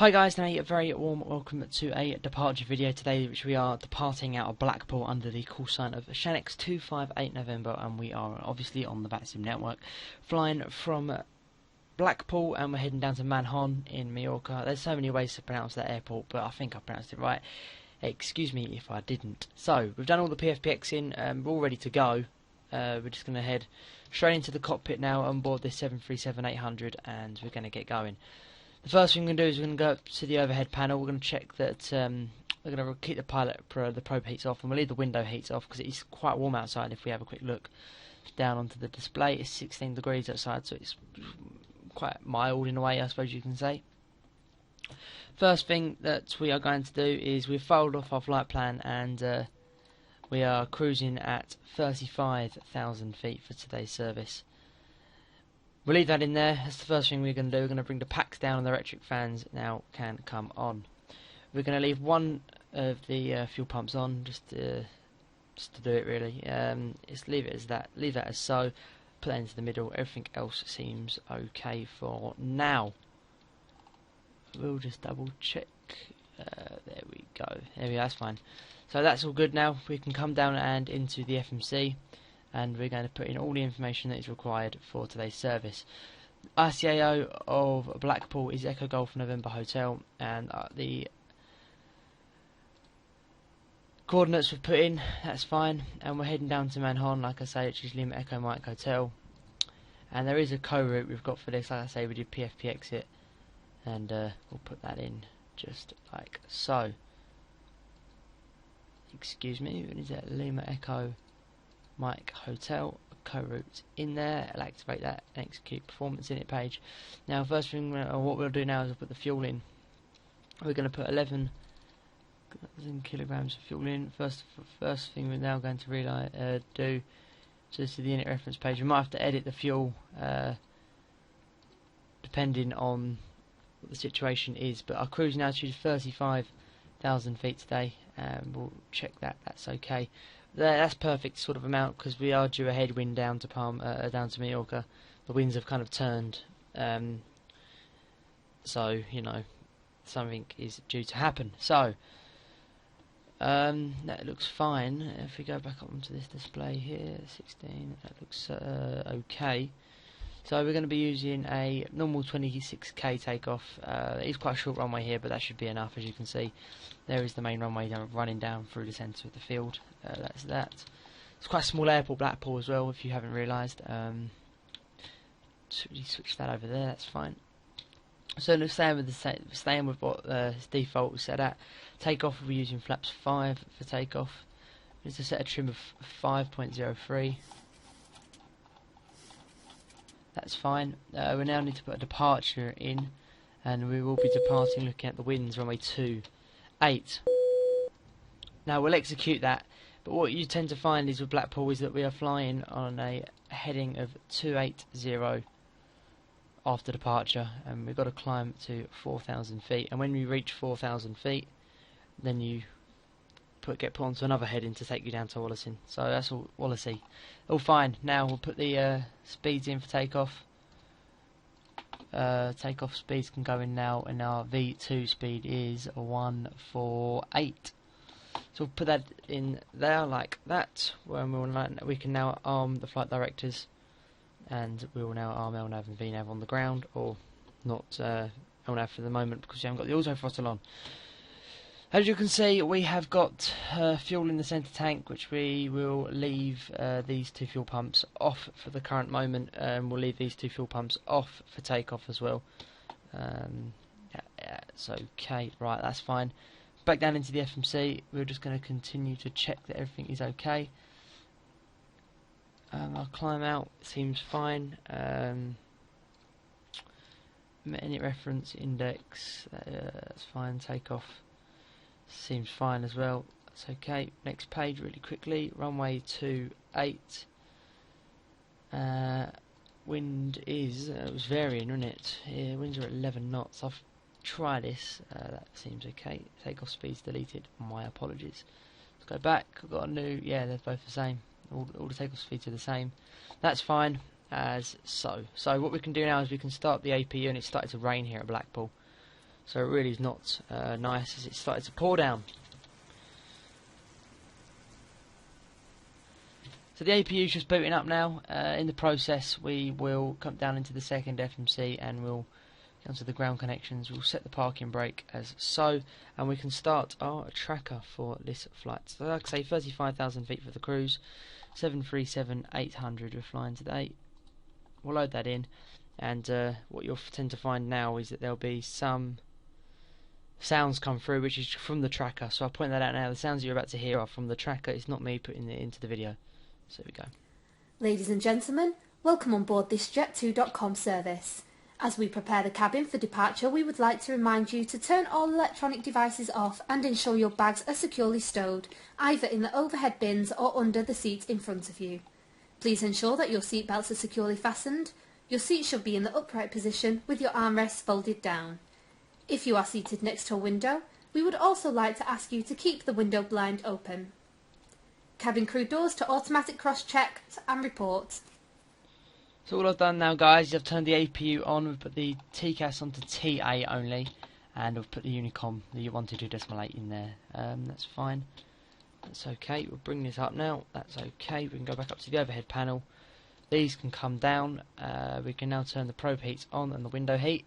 Hi guys, and a very warm welcome to a departure video today, which we are departing out of Blackpool under the call sign of Shanix 258 November, and we are obviously on the Vatsim network, flying from Blackpool, and we're heading down to Manhon in Mallorca. There's so many ways to pronounce that airport, but I think I pronounced it right. Excuse me if I didn't. So, we've done all the PFPX in, we're all ready to go. We're just going to head straight into the cockpit now on board this 737-800, and we're going to get going. The first thing we're going to do is we're going to go up to the overhead panel. We're going to check that we're going to keep the the probe heats off, and we'll leave the window heats off because it's quite warm outside. If we have a quick look down onto the display, it's 16 degrees outside, so it's quite mild in a way, I suppose you can say. First thing that we are going to do is we've folded off our flight plan, and we are cruising at 35,000 feet for today's service. We'll leave that in there. That's the first thing we're going to do. We're going to bring the packs down, and the electric fans now can come on. We're going to leave one of the fuel pumps on, just to do it really. Just leave it as that. Leave that as so. Put that into the middle. Everything else seems okay for now. We'll just double check. There we go. There we go. That's fine. So that's all good now. We can come down and into the FMC. And we're going to put in all the information that is required for today's service. ICAO of Blackpool is Echo Golf November Hotel, and the coordinates we've put in, that's fine. And we're heading down to Manhon, like I say, which is Lima Echo Mike Hotel. And there is a co-route we've got for this, like I say, we did PFP exit, and we'll put that in just like so. Excuse me, what is that? Lima Echo Mike Hotel, co-route in there. I'll activate that and execute performance init page. Now first thing, what we'll do now is we'll put the fuel in. We're going to put 11,000 kilograms of fuel in. First thing we're now going to do, so this is the init reference page. We might have to edit the fuel depending on what the situation is, but our cruise now is 35,000 feet today, and we'll check that that's okay. That's perfect sort of amount because we are due a headwind down to down to Mallorca. The winds have kind of turned, so you know something is due to happen. So that looks fine. If we go back up onto this display here, 16, that looks okay. So we're going to be using a normal 26k takeoff. It's quite a short runway here, but that should be enough. As you can see, there is the main runway running down through the centre of the field. That's that. It's quite a small airport, Blackpool, as well, if you haven't realised. Switch that over there, that's fine. So let's staying with what default was set at. Takeoff, we'll be using flaps 5 for takeoff. There's a set a trim of 5.03. That's fine. We now need to put a departure in, and we will be departing looking at the winds, runway 28. Now we'll execute that, but what you tend to find is with Blackpool is that we are flying on a heading of 280 after departure, and we've got to climb to 4,000 feet, and when we reach 4,000 feet then you get put onto another heading to take you down to Wallasey. So that's all Wallasey. All fine. Now we'll put the speeds in for takeoff. Takeoff speeds can go in now, and our V2 speed is 148. So we'll put that in there like that. We can now arm the flight directors, and we will now arm LNAV and VNAV on the ground, or not LNAV for the moment because we haven't got the auto throttle on. As you can see, we have got fuel in the centre tank, which we will leave these two fuel pumps off for the current moment. We'll leave these two fuel pumps off for takeoff as well. Yeah, it's okay. Right, that's fine. Back down into the FMC, we're just going to continue to check that everything is okay. Our climb out seems fine. Init reference index, that's fine. Takeoff seems fine as well. That's okay. Next page really quickly. Runway 28. Wind is it was varying, wasn't it? Yeah, winds are at 11 knots. I've tried this. That seems okay. Takeoff speed's deleted. My apologies. Let's go back. I've got a new. Yeah, they're both the same. All the takeoff speeds are the same. That's fine as so. So what we can do now is we can start the APU, and it's started to rain here at Blackpool. so it really is not nice as it started to pour down. So the APU is just booting up now. In the process we will come down into the second FMC and we'll get onto the ground connections. We'll set the parking brake as so, and we can start our tracker for this flight. So like I say, 35,000 feet for the cruise, 737-800 we're flying today. We'll load that in, and what you'll tend to find now is that there'll be some sounds come through which is from the tracker. So I'll point that out now. The sounds you're about to hear are from the tracker. It's not me putting it into the video. So there we go. Ladies and gentlemen, welcome on board this Jet2.com service. As we prepare the cabin for departure, we would like to remind you to turn all electronic devices off and ensure your bags are securely stowed, either in the overhead bins or under the seat in front of you. Please ensure that your seat belts are securely fastened. Your seat should be in the upright position with your armrests folded down. If you are seated next to a window, we would also like to ask you to keep the window blind open. Cabin crew doors to automatic cross-check and report. So all I've done now, guys, is I've turned the APU on. We've put the TCAS onto TA only, and I've put the Unicom, the 122.8 in there. That's fine. That's okay. We'll bring this up now. That's okay. We can go back up to the overhead panel. These can come down. We can now turn the probe heats on and the window heat.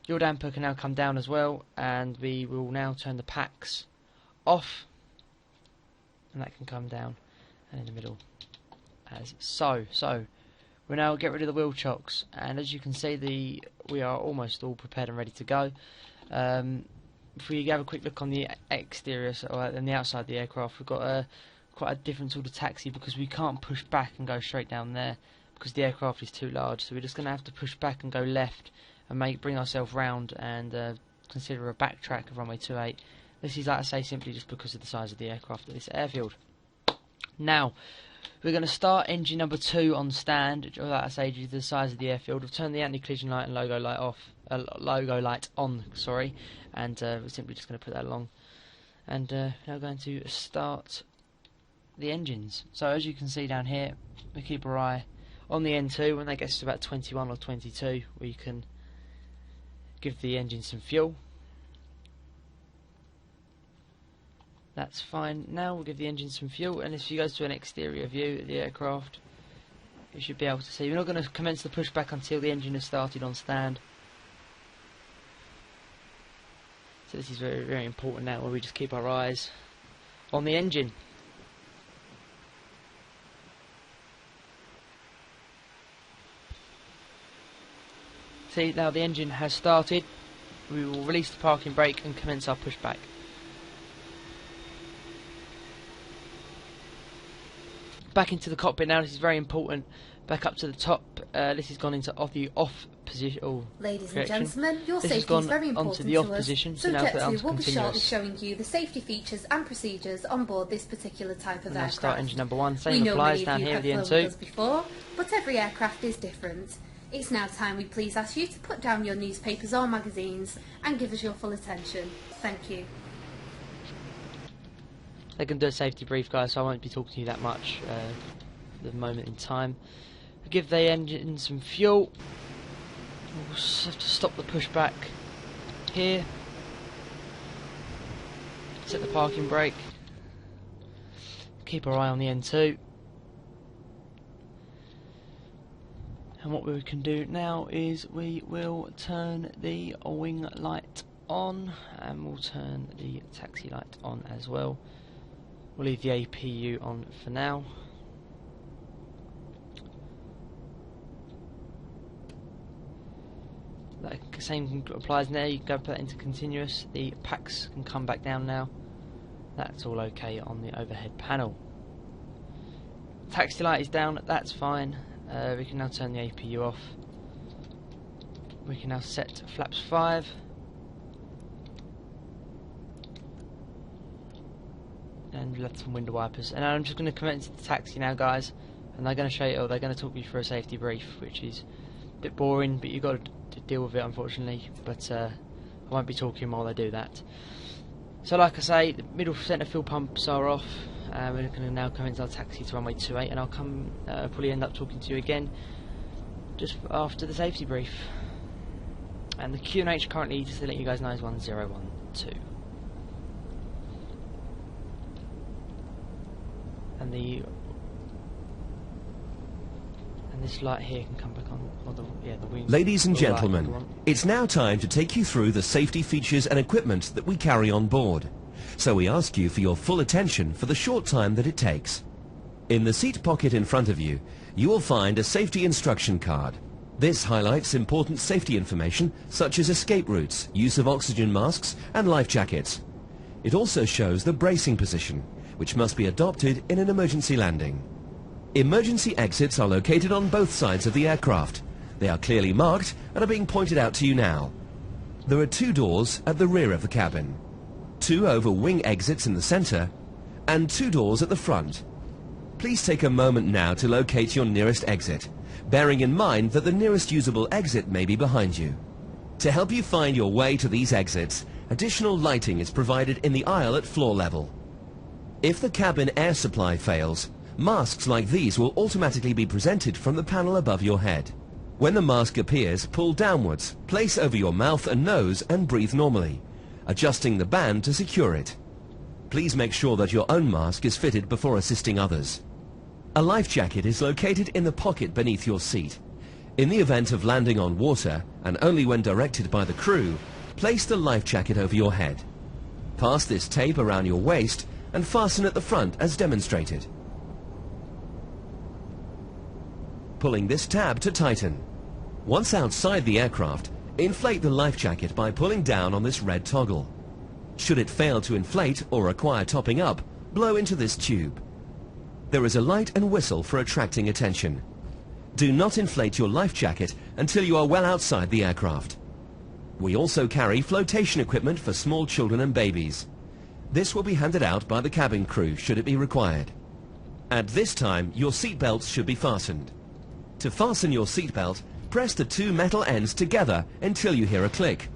Your damper can now come down as well, and we will now turn the packs off, and that can come down and in the middle as so. We'll now get rid of the wheel chocks, and as you can see, we are almost all prepared and ready to go. If we have a quick look on the exterior and the outside of the aircraft, we've got quite a different sort of taxi because we can't push back and go straight down there because the aircraft is too large. So we're just going to have to push back and go left and bring ourselves round and consider a backtrack of runway 28. This is, like I say, simply just because of the size of the aircraft at this airfield. Now, we're going to start engine number 2 on stand, like I say, due to the size of the airfield. We've turned the anti-collision light and logo light on, sorry, and we're simply just going to put that along. And now going to start the engines. So as you can see down here, we keep our eye on the N2. When that gets to about 21 or 22, we can give the engine some fuel. That's fine. Now we'll give the engine some fuel, and if you go to an exterior view of the aircraft, you should be able to see. We're not going to commence the pushback until the engine has started on stand. So this is very, very important now, where we just keep our eyes on the engine. See, now the engine has started. We will release the parking brake and commence our pushback. Back into the cockpit now. This is very important. Back up to the top. This has gone into the off position. Ladies and gentlemen, your this safety is very important onto the off to us. position. So now Jet2 will be shortly showing you the safety features and procedures on board this particular type of aircraft. Start engine number 1. Same applies down here at the N2. Before, but every aircraft is different. It's now time we please ask you to put down your newspapers or magazines and give us your full attention. Thank you. They're going to do a safety brief, guys, so I won't be talking to you that much at the moment in time. We'll give the engine some fuel. We'll have to stop the pushback here. Set the parking brake. Keep our eye on the N2. And what we can do now is we will turn the wing light on, and we'll turn the taxi light on as well. We'll leave the APU on for now. That same applies there. You can go put that into continuous. The packs can come back down now. That's all okay on the overhead panel. Taxi light is down. That's fine. We can now turn the APU off. We can now set flaps 5. And left some window wipers. And I'm just going to commence the taxi now, guys. And they're going to show you, they're going to talk you through a safety brief, which is a bit boring, but you've got to deal with it, unfortunately. But I won't be talking while they do that. So, like I say, the middle centre fuel pumps are off. We're going to now commence our taxi to runway 28, and I'll probably end up talking to you again just after the safety brief. And the EGNH currently, just to let you guys know, is 1012. And this light here can come back on, or the wings. Ladies and gentlemen, it's now time to take you through the safety features and equipment that we carry on board. So we ask you for your full attention for the short time that it takes. In the seat pocket in front of you, you will find a safety instruction card. This highlights important safety information such as escape routes, use of oxygen masks and life jackets. It also shows the bracing position, which must be adopted in an emergency landing. Emergency exits are located on both sides of the aircraft. They are clearly marked and are being pointed out to you now. There are 2 doors at the rear of the cabin, 2 over wing exits in the center, and 2 doors at the front. Please take a moment now to locate your nearest exit, bearing in mind that the nearest usable exit may be behind you. To help you find your way to these exits, additional lighting is provided in the aisle at floor level. If the cabin air supply fails, masks like these will automatically be presented from the panel above your head. When the mask appears, pull downwards, place over your mouth and nose and breathe normally, adjusting the band to secure it. Please make sure that your own mask is fitted before assisting others. A life jacket is located in the pocket beneath your seat. In the event of landing on water, and only when directed by the crew, place the life jacket over your head. Pass this tape around your waist and fasten at the front as demonstrated. Pulling this tab to tighten. Once outside the aircraft, inflate the life jacket by pulling down on this red toggle. Should it fail to inflate or require topping up, blow into this tube. There is a light and whistle for attracting attention. Do not inflate your life jacket until you are well outside the aircraft. We also carry flotation equipment for small children and babies. This will be handed out by the cabin crew should it be required. At this time, your seat belts should be fastened. To fasten your seatbelt, press the 2 metal ends together until you hear a click.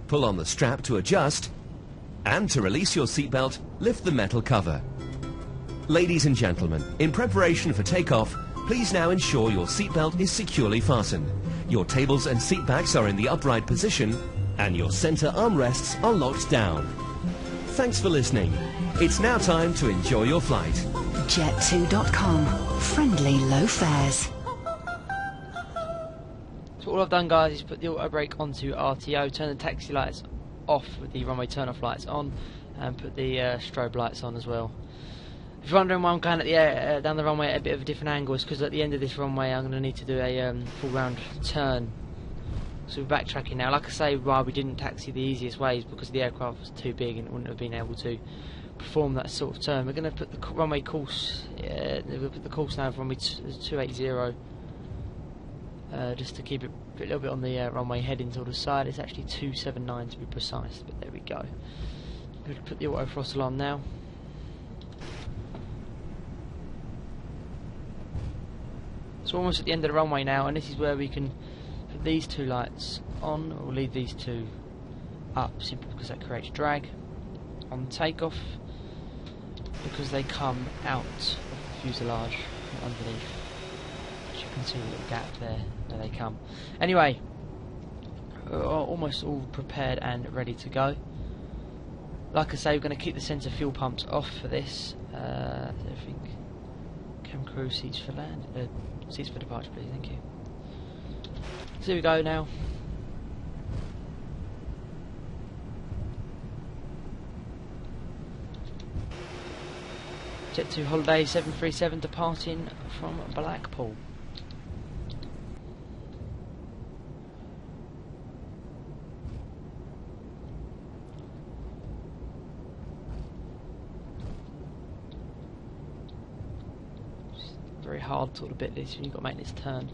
Pull on the strap to adjust, and to release your seatbelt, lift the metal cover. Ladies and gentlemen, in preparation for takeoff, please now ensure your seatbelt is securely fastened. Your tables and seat backs are in the upright position, and your center armrests are locked down. Thanks for listening. It's now time to enjoy your flight. Jet2.com. Friendly low fares. So all I've done, guys, is put the auto brake onto RTO, turn the taxi lights off with the runway turn-off lights on, and put the strobe lights on as well. If you're wondering why I'm going at the down the runway at a bit of a different angle, it's because at the end of this runway I'm going to need to do a full round turn. So we're backtracking now. Like I say, why we didn't taxi the easiest way is because the aircraft was too big and it wouldn't have been able to perform that sort of turn. We're going to put the runway course. We'll put the course now for runway 280. Just to keep it a little bit on the runway heading to the side. It's actually 279 to be precise, but there we go. We'll put the auto throttle on now. So almost at the end of the runway now, and this is where we can put these 2 lights on, or leave these 2 up, simply because that creates drag. On takeoff, because they come out of the fuselage underneath. As you can see a little gap there they come. Anyway, we're almost all prepared and ready to go. Like I say, we're going to keep the centre fuel pumps off for this. I think cam crew seats for land, seats for departure, please. Thank you. So here we go now. Jet2 Holiday 737 departing from Blackpool. Very hard sort of bit this when you've got to make this turn.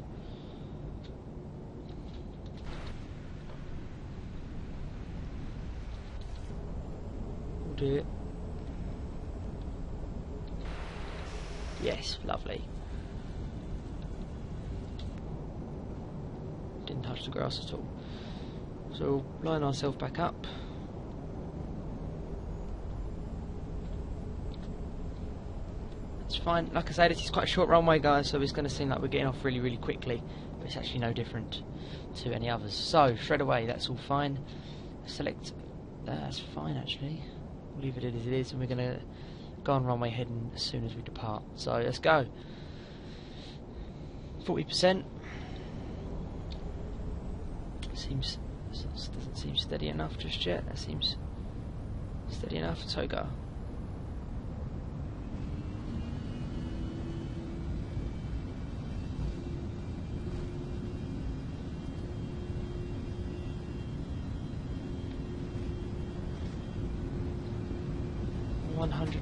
We'll do it. Yes, lovely. Didn't touch the grass at all. So we'll line ourselves back up. It's fine. Like I say, this is quite a short runway, guys, so it's going to seem like we're getting off really, really quickly. but it's actually no different to any others. So straight away, that's all fine. Select, that's fine actually. We'll leave it as it is, and we're going to go on runway heading as soon as we depart. So let's go. 40%. Doesn't seem steady enough just yet. That seems steady enough. So go.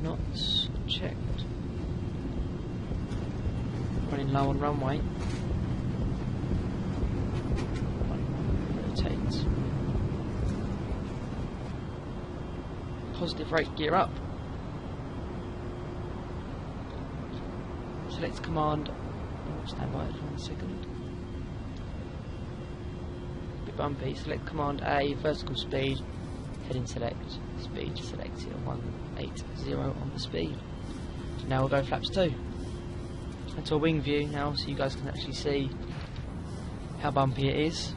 Knots checked. Running low on runway. Rotate. Positive rate gear up. Select command. Oh, stand by for 1 second. Bit bumpy. Select command A, vertical speed. Heading select, speed selected 180 on the speed. Now we'll go flaps 2. Into a wing view now, so you guys can actually see how bumpy it is.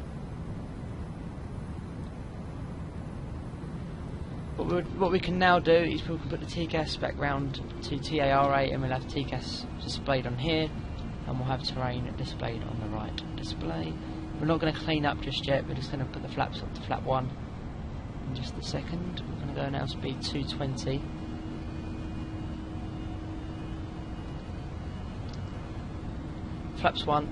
What we can now do is we can put the TCAS back round to TAR8, and we'll have TCAS displayed on here, and we'll have terrain displayed on the right display. We're not going to clean up just yet, we're just going to put the flaps up to flap 1. In just a second. We're going to go now speed 220. Flaps 1.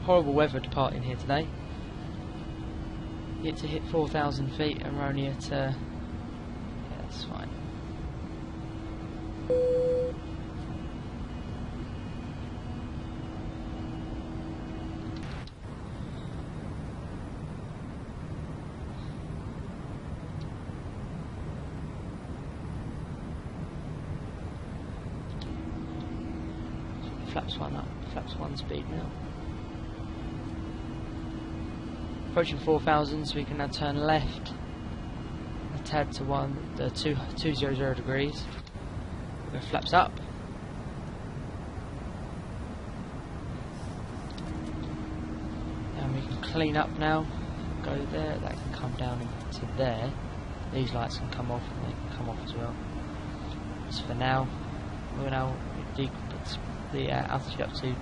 Horrible weather departing here today. Yet to hit 4,000 feet and we're only at yeah, that's fine. Flaps 1 up, flaps 1 speed now. Approaching 4,000, so we can now turn left a tad to 200 degrees. We'll go flaps up. And we can clean up now. Go there, that can come down into there. These lights can come off, and they can come off as well. So for now, we're now put the altitude up to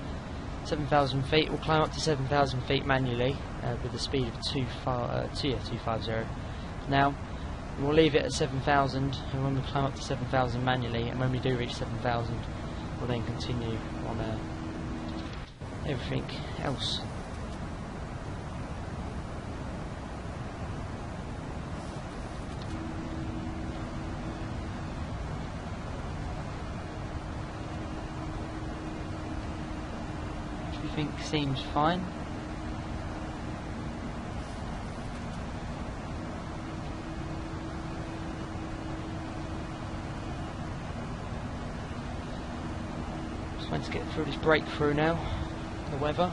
7,000 feet. We'll climb up to 7,000 feet manually with the speed of 250 now. And we'll leave it at 7,000, and when we climb up to 7,000 manually, and when we do reach 7,000, we'll then continue on everything else. Everything seems fine. Just want to get through this breakthrough now. The weather.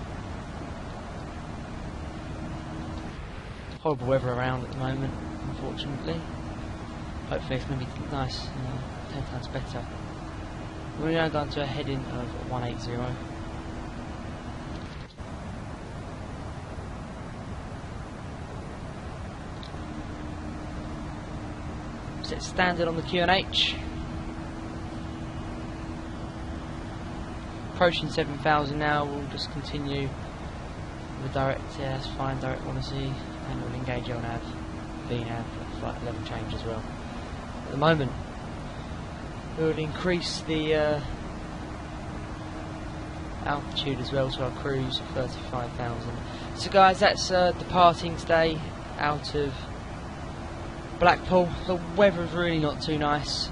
Horrible weather around at the moment, unfortunately. Hopefully it's going to be nice, 10 times better. We're now going to a heading of 180. Set standard on the EGNH. Approaching 7,000 now, we'll just continue with direct, yeah, that's fine, direct see, and we'll engage LNAV, VNAV, flight level change as well. At the moment, we'll increase the altitude as well to our cruise of 35,000. So guys, that's departing today out of Blackpool. The weather is really not too nice.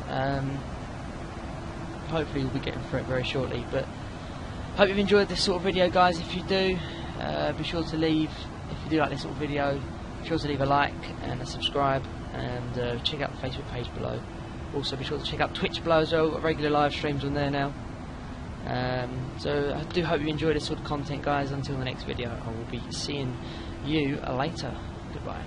Hopefully we'll be getting through it very shortly, but hope you've enjoyed this sort of video, guys. If you do, be sure to leave, if you do like this sort of video, be sure to leave a like and a subscribe, and check out the Facebook page below. Also be sure to check out Twitch below as well. We've got regular live streams on there now. So I do hope you enjoy this sort of content, guys. Until the next video, I will be seeing you later. Goodbye.